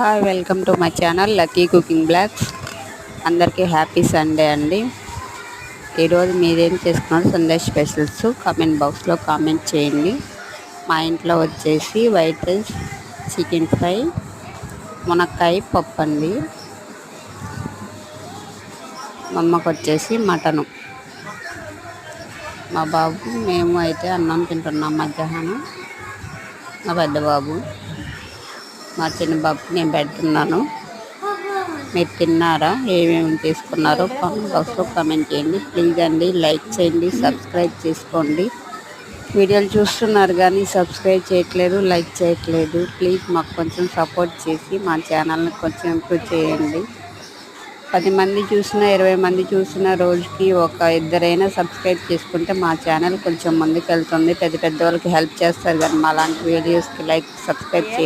Hi, welcome to my channel lucky cooking blogs. అందరికీ happy Sunday అండి. ఈరోజు మీరేం చేసుకున్నారు సండే స్పెషల్స్ కామెంట్ బాక్స్లో కామెంట్ చేయండి. మా ఇంట్లో వచ్చేసి వైట్ రైస్, చికెన్ ఫ్రై, మునక్కాయ పప్పు అండి. మా అమ్మకు వచ్చేసి మటను. మా బాబు మేము అయితే అన్నం తింటున్నాం మధ్యాహ్నం. మా పెద్ద బాబు, మా చిన్న బాబుకి నేను పెడుతున్నాను. మీరు తిన్నారా? ఏమేమి తీసుకున్నారో కామెంట్ బాక్స్లో కామెంట్ చేయండి. ప్లీజ్ అండి, లైక్ చేయండి, సబ్స్క్రైబ్ చేసుకోండి. వీడియోలు చూస్తున్నారు కానీ సబ్స్క్రైబ్ చేయట్లేదు, లైక్ చేయట్లేదు. ప్లీజ్ మాకు కొంచెం సపోర్ట్ చేసి మా ఛానల్ని కొంచెం ఇంప్రూవ్ చేయండి. 10 మంది చూసినా 20 మంది చూసినా రోజుకి ఒక ఇద్దరైనా సబ్స్క్రైబ్ చేసుకుంటే మా ఛానల్ కొంచెం ముందుకు వెళ్తుంది. పెద్ద వాళ్ళకి హెల్ప్ చేస్తారు కానీ మా లాంటి వీడియోస్కి లైక్ సబ్స్క్రైబ్ చేయాలి.